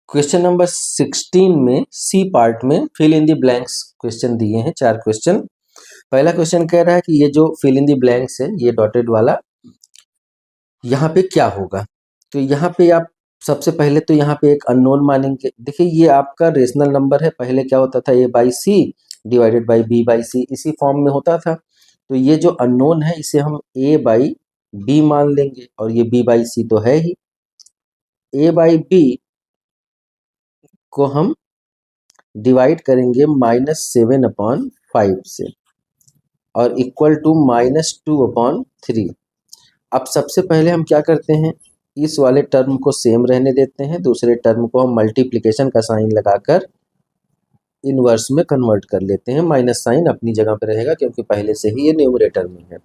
Question number 16 में C part में fill in the blanks question दिए हैं, 4 क्वेश्चन। पहला क्वेश्चन कह रहा है कि ये जो फिल इन द ब्लैंक्स है, ये डॉटेड वाला, यहाँ पे क्या होगा। तो यहाँ पे आप सबसे पहले तो यहाँ पे एक अननोन मानेंगे। देखिए ये आपका रेशनल नंबर है, पहले क्या होता था, A by C divided by B by C, इसी फॉर्म में होता था। तो ये जो अननोन है इसे हम ए बाई बी मान लेंगे, और ये बी बाई सी तो है ही। ए बाई बी को हम डिवाइड करेंगे -7/5 से, और इक्वल टू -2/3। अब सबसे पहले हम क्या करते हैं, इस वाले टर्म को सेम रहने देते हैं, दूसरे टर्म को हम मल्टीप्लिकेशन का साइन लगाकर इनवर्स में कन्वर्ट कर लेते हैं। माइनस साइन अपनी जगह पे रहेगा क्योंकि पहले से ही ये न्यूमरेटर में है।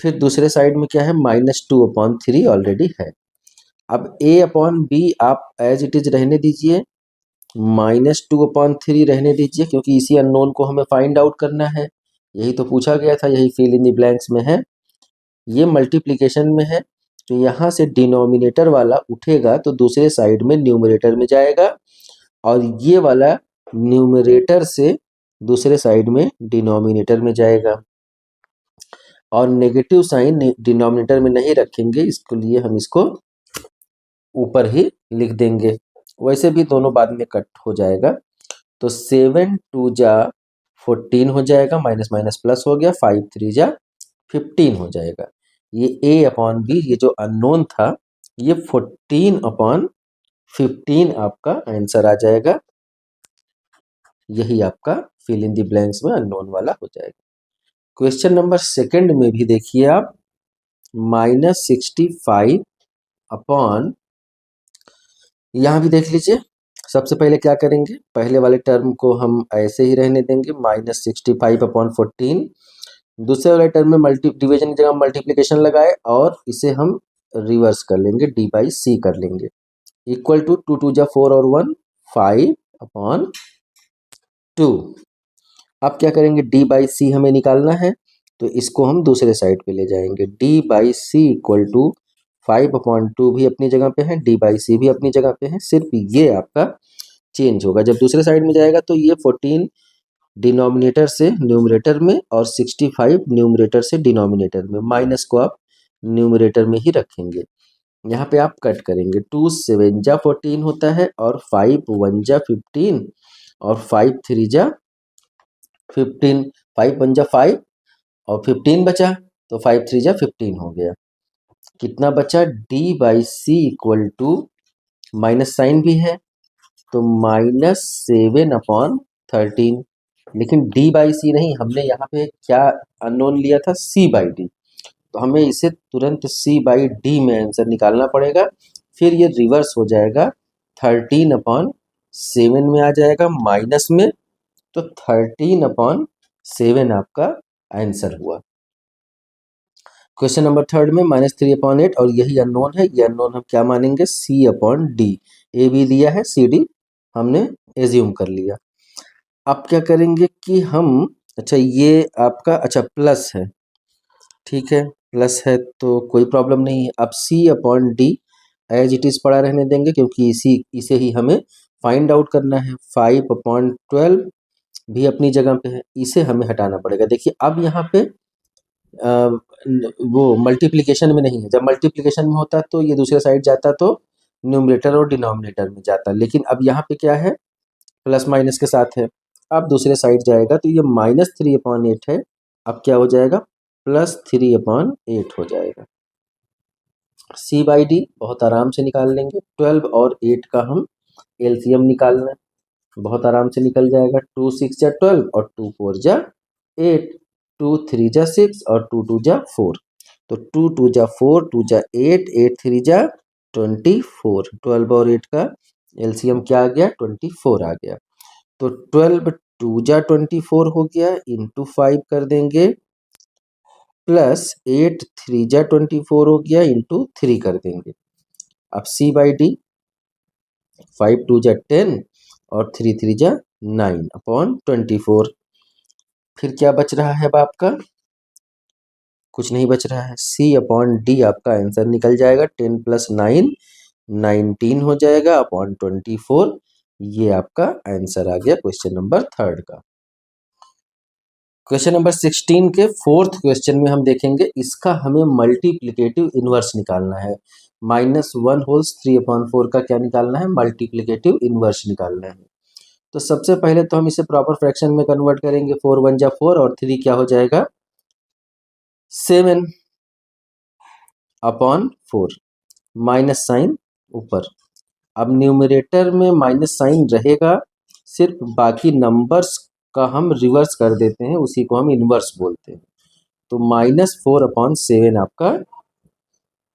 फिर दूसरे साइड में क्या है, -2/3 ऑलरेडी है। अब a/b आप एज इट इज रहने दीजिए, -2/3 रहने दीजिए, क्योंकि इसी अननोन को हमें फाइंड आउट करना है। यही तो पूछा गया था, यही फिल इन द ब्लैंक्स में है। ये मल्टीप्लिकेशन में है, तो यहाँ से डिनोमिनेटर वाला उठेगा तो दूसरे साइड में न्यूमरेटर में जाएगा, और ये वाला न्यूमरेटर से दूसरे साइड में डिनोमिनेटर में जाएगा। और नेगेटिव साइन डिनोमिनेटर में नहीं रखेंगे, इसके लिए हम इसको ऊपर ही लिख देंगे। वैसे भी दोनों बाद में कट हो जाएगा। तो 7 2 जा 14 हो जाएगा, माइनस माइनस प्लस हो गया, 5 3 जा 15 हो जाएगा। ये a/b ये जो अननोन था, ये 14/15 आपका आंसर आ जाएगा। यही आपका फिल इन द ब्लैंक्स में अननोन वाला हो जाएगा। क्वेश्चन नंबर सेकंड में भी देखिए आप, -65 अपॉन, यहाँ भी देख लीजिए। सबसे पहले क्या करेंगे, पहले वाले टर्म को हम ऐसे ही रहने देंगे, -65/14। दूसरे वाले टर्म में डिवीजन की जगह मल्टीप्लिकेशन लगाए, और इसे हम रिवर्स कर लेंगे, डी बाई सी कर लेंगे, इक्वल टू 2 2 जा 4 और 1 5/2। अब क्या करेंगे, डी बाई सी हमें निकालना है, तो इसको हम दूसरे साइड पे ले जाएंगे। D by C equal to 5/2 भी अपनी जगह पे है, डी बाई सी भी अपनी जगह पे है, सिर्फ ये आपका चेंज होगा। जब दूसरे साइड में जाएगा तो ये 14 डिनोमिनेटर से न्यूमरेटर में, और 65 न्यूमरेटर से डिनोमिनेटर में, माइनस को आप न्यूमरेटर में ही रखेंगे। यहाँ पे आप कट करेंगे, 2 7 जा 14 होता है, और 5 1 जा 15, और 5 3 जा 15, 5 1 जा 5, और 15 बचा, तो 5 3 जा 15 हो गया। कितना बचा, D by C equal to, minus sign भी है तो -7/13। लेकिन डी बाई सी नहीं, हमने यहाँ पे क्या अननोन लिया था, सी बाई डी, तो हमें इसे तुरंत सी बाई डी में आंसर निकालना पड़ेगा। फिर ये रिवर्स हो जाएगा, 13/7 में आ जाएगा माइनस में, तो 13/7 आपका आंसर हुआ। क्वेश्चन नंबर थर्ड में -3/8, और यही अननोन है, ये अननोन हम क्या मानेंगे, C/D। ए बी दिया है, सी डी हमने एज्यूम कर लिया। अब क्या करेंगे कि हम, अच्छा ये आपका, अच्छा प्लस है, ठीक है, प्लस है तो कोई प्रॉब्लम नहीं है। अब C/D एज इट इज पड़ा रहने देंगे, क्योंकि इसे ही हमें फाइंड आउट करना है। 5/12 भी अपनी जगह पे है, इसे हमें हटाना पड़ेगा। देखिए अब यहाँ पे वो मल्टीप्लिकेशन में नहीं है। जब मल्टीप्लिकेशन में होता तो ये दूसरे साइड जाता, तो न्यूमरेटर और डिनोमिनेटर में जाता, लेकिन अब यहाँ पे क्या है, प्लस माइनस के साथ है। अब दूसरे साइड जाएगा तो ये -3/8 है, अब क्या हो जाएगा, +3/8 हो जाएगा। सी बाई डी बहुत आराम से निकाल लेंगे। 12 और 8 का हम एलसीएम निकालना है, बहुत आराम से निकल जाएगा। 2 6 जा 12, और 2 4 जा 8, 2 3 जा 6, और 2 2 जा 4, तो 2 2 जा 4, 2 जा 8, 8 3 जा 24। 12 और 8 का एलसीएम क्या आ गया, 24 आ गया। तो 12 2 जा 24 हो गया, इंटू 5 कर देंगे, प्लस 8 3 जा 24 हो गया, इंटू 3 कर देंगे। अब सी बाई डी, 5 2 जा 10, और 3 3 जा 9/24। फिर क्या बच रहा है अब आपका, कुछ नहीं बच रहा है। C/D आपका आंसर निकल जाएगा, 10 + 9 19 हो जाएगा अपॉन 24। ये आपका आंसर आ गया क्वेश्चन नंबर 3 का। क्वेश्चन नंबर 16 के 4th क्वेश्चन में हम देखेंगे, इसका हमें मल्टीप्लिकेटिव इनवर्स निकालना है। -1/3/4 का क्या निकालना है? मल्टीप्लिकेटिव इनवर्स निकालना है। तो सबसे पहले तो हम इसे प्रॉपर फ्रैक्शन में कन्वर्ट करेंगे। 4 1 जा 4 और 3 क्या हो जाएगा? 7 अपॉन 4, माइनस साइन ऊपर। अब न्यूमरेटर में माइनस साइन रहेगा, सिर्फ बाकी नंबर्स का हम रिवर्स कर देते हैं, उसी को हम इनवर्स बोलते हैं। तो -4/7 आपका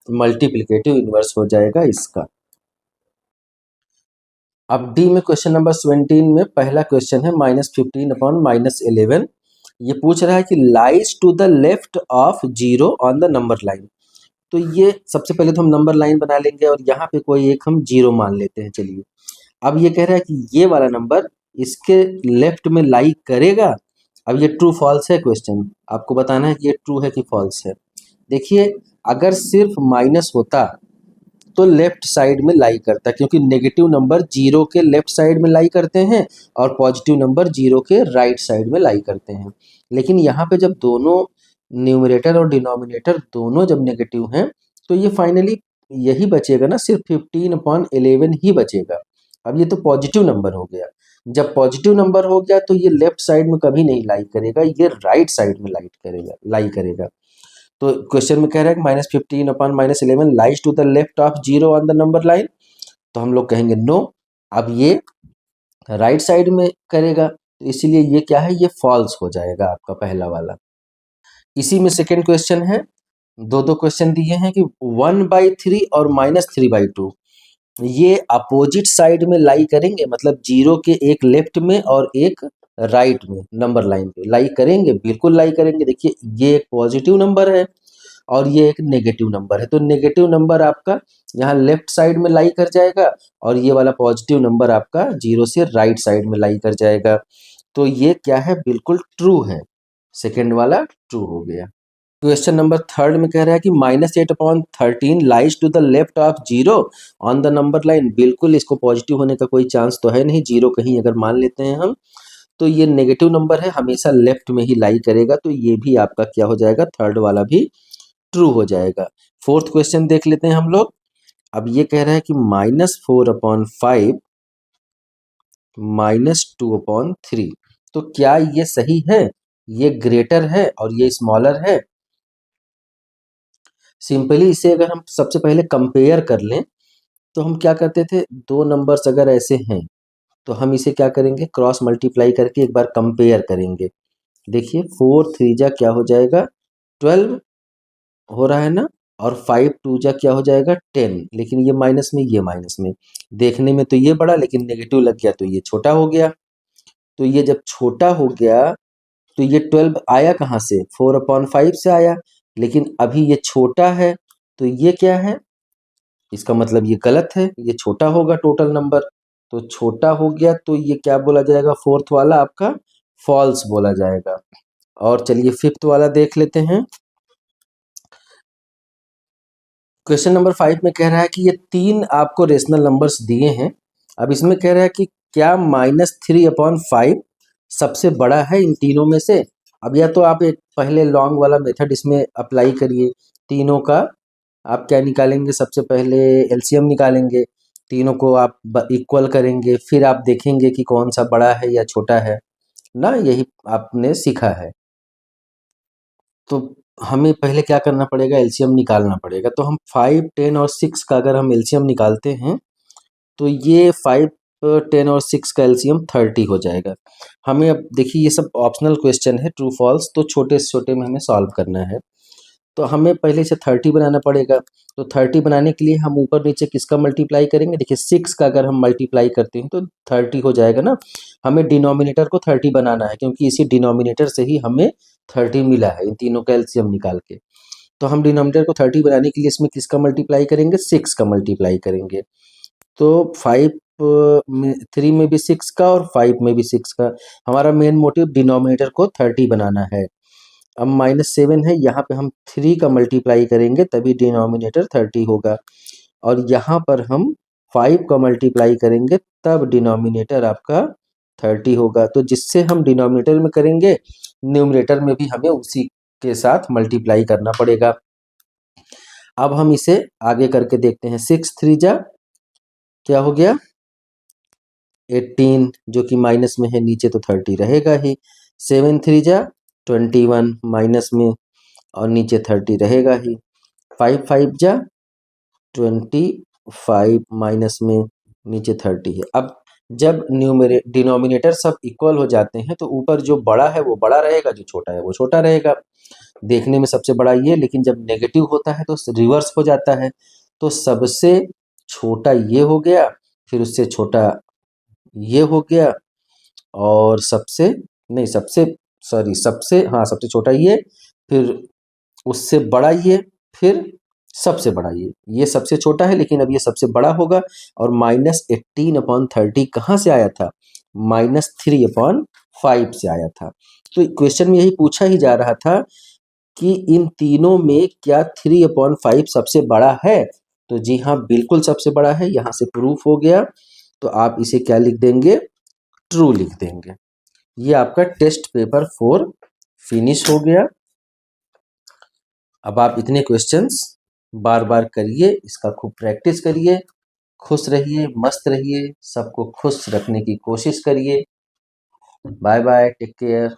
मल्टीप्लिकेटिव इनवर्स हो जाएगा इसका। अब डी में क्वेश्चन नंबर 17 में पहला क्वेश्चन है -15/-11। ये पूछ रहा है कि lies to the left of 0 on the number line. तो ये सबसे पहले तो हम नंबर लाइन बना लेंगे और यहाँ पे कोई एक हम 0 मान लेते हैं। चलिए, अब ये कह रहा है कि ये वाला नंबर इसके लेफ्ट में लाई करेगा। अब ये ट्रू फॉल्स है क्वेश्चन, आपको बताना है कि ये ट्रू है कि फॉल्स है। देखिए, अगर सिर्फ माइनस होता तो लेफ्ट साइड में लाई करता, क्योंकि नेगेटिव नंबर 0 के लेफ्ट साइड में लाई करते हैं और पॉजिटिव नंबर 0 के राइट साइड में लाई करते हैं। लेकिन यहाँ पे जब दोनों न्यूमरेटर और डिनोमिनेटर दोनों जब नेगेटिव हैं, तो ये फाइनली यही बचेगा ना, सिर्फ 15/11 ही बचेगा। अब ये तो पॉजिटिव नंबर हो गया। जब पॉजिटिव नंबर हो गया तो ये लेफ्ट साइड में कभी नहीं लाई करेगा, ये राइट साइड में लाई करेगा। तो क्वेश्चन में कह रहा है कि -15/-11 lies to the left of 0 on the number line. तो हम लोग कहेंगे नो। अब ये राइट साइड में करेगा, तो इसीलिए ये क्या है? ये फॉल्स हो जाएगा आपका पहला वाला। इसी में सेकेंड क्वेश्चन है, दो क्वेश्चन दिए हैं कि 1/3 और -3/2 ये अपोजिट साइड में लाई करेंगे, मतलब 0 के एक लेफ्ट में और एक राइट में नंबर लाइन पे लाई करेंगे। बिल्कुल लाई करेंगे। देखिए, ये एक पॉजिटिव नंबर है और ये एक नेगेटिव नंबर है, तो नेगेटिव नंबर आपका यहाँ लेफ्ट साइड में लाई कर जाएगा और ये वाला पॉजिटिव नंबर आपका 0 से राइट साइड में लाई कर जाएगा। तो ये क्या है? बिल्कुल ट्रू है। सेकेंड वाला ट्रू हो गया। क्वेश्चन नंबर 3 में कह रहा है कि -8/13 lies to the left of 0 on the number line. बिल्कुल इसको पॉजिटिव होने का कोई चांस तो है नहीं। 0 कहीं अगर मान लेते हैं हम, तो ये नेगेटिव नंबर है, हमेशा लेफ्ट में ही लाई करेगा। तो ये भी आपका क्या हो जाएगा? थर्ड वाला भी ट्रू हो जाएगा। फोर्थ क्वेश्चन देख लेते हैं हम लोग। अब ये कह रहा है कि -4/5 -2/3। तो क्या ये सही है? ये ग्रेटर है और ये स्मॉलर है। सिंपली इसे अगर हम सबसे पहले कंपेयर कर लें, तो हम क्या करते थे? दो नंबर्स अगर ऐसे हैं तो हम इसे क्या करेंगे? क्रॉस मल्टीप्लाई करके एक बार कंपेयर करेंगे। देखिए, 4 3 जा क्या हो जाएगा? 12 हो रहा है ना, और 5 2 जा क्या हो जाएगा? 10। लेकिन ये माइनस में, ये माइनस में, देखने में तो ये बड़ा, लेकिन नेगेटिव लग गया तो ये छोटा हो गया। तो ये जब छोटा हो गया तो ये 12 आया कहाँ से? 4/5 से आया। लेकिन अभी ये छोटा है, तो ये क्या है? इसका मतलब ये गलत है, ये छोटा होगा टोटल नंबर। तो छोटा हो गया तो ये क्या बोला जाएगा? फोर्थ वाला आपका फॉल्स बोला जाएगा। और चलिए फिफ्थ वाला देख लेते हैं। क्वेश्चन नंबर 5 में कह रहा है कि ये 3 आपको रेशनल नंबर्स दिए हैं। अब इसमें कह रहा है कि क्या -3/5 सबसे बड़ा है इन तीनों में से? अब या तो आप एक पहले लॉन्ग वाला मेथड इसमें अप्लाई करिए। तीनों का आप क्या निकालेंगे? सबसे पहले एलसीएम निकालेंगे, तीनों को आप इक्वल करेंगे, फिर आप देखेंगे कि कौन सा बड़ा है या छोटा है ना। यही आपने सीखा है। तो हमें पहले क्या करना पड़ेगा? एलसीएम निकालना पड़ेगा। तो हम 5 10 और 6 का अगर हम एलसीएम निकालते हैं, तो ये 5 10 और 6 का एलसीएम 30 हो जाएगा। हमें अब देखिए, ये सब ऑप्शनल क्वेश्चन है, ट्रू फॉल्स, तो छोटे से छोटे में हमें सॉल्व करना है। तो हमें पहले से 30 बनाना पड़ेगा। तो 30 बनाने के लिए हम ऊपर नीचे किसका मल्टीप्लाई करेंगे? देखिए, 6 का अगर हम मल्टीप्लाई करते हैं तो 30 हो जाएगा ना। हमें डिनोमिनेटर को 30 बनाना है, क्योंकि इसी डिनोमिनेटर से ही हमें 30 मिला है, इन तीनों का एलसीएम निकाल के। तो हम डिनोमिनेटर को 30 बनाने के लिए इसमें किसका मल्टीप्लाई करेंगे? 6 का मल्टीप्लाई करेंगे। तो 3 में भी 6 का और 5 में भी 6 का। हमारा मेन मोटिव डिनोमिनेटर को 30 बनाना है। अब -7 है, यहाँ पे हम 3 का मल्टीप्लाई करेंगे तभी डिनोमिनेटर 30 होगा। और यहाँ पर हम 5 का मल्टीप्लाई करेंगे तब डिनोमिनेटर आपका 30 होगा। तो जिससे हम डिनोमिनेटर में करेंगे न्यूमरेटर में भी हमें उसी के साथ मल्टीप्लाई करना पड़ेगा। अब हम इसे आगे करके देखते हैं। 6 3 जा क्या हो गया 18, जो कि माइनस में है, नीचे तो 30 रहेगा ही। 7 3 जा 21 माइनस में और नीचे 30 रहेगा ही। 5 5 जा 25 माइनस में नीचे 30 है। अब जब डिनोमिनेटर सब इक्वल हो जाते हैं तो ऊपर जो बड़ा है वो बड़ा रहेगा, जो छोटा है वो छोटा रहेगा। देखने में सबसे बड़ा ये, लेकिन जब नेगेटिव होता है तो रिवर्स हो जाता है। तो सबसे छोटा ये हो गया, फिर उससे छोटा ये हो गया, और सबसे नहीं सबसे सॉरी सबसे हाँ सबसे छोटा ये, फिर उससे बड़ा ये, फिर सबसे बड़ा ये सबसे छोटा है लेकिन अब ये सबसे बड़ा होगा। और -18/30 कहाँ से आया था? -3/5 से आया था। तो क्वेश्चन में यही पूछा ही जा रहा था कि इन तीनों में क्या 3/5 सबसे बड़ा है? तो जी हाँ, बिल्कुल सबसे बड़ा है। यहाँ से प्रूफ हो गया। तो आप इसे क्या लिख देंगे? ट्रू लिख देंगे। ये आपका टेस्ट पेपर 4 फिनिश हो गया। अब आप इतने क्वेश्चंस बार बार करिए, इसका खूब प्रैक्टिस करिए, खुश रहिए, मस्त रहिए, सबको खुश रखने की कोशिश करिए। Bye bye, take care.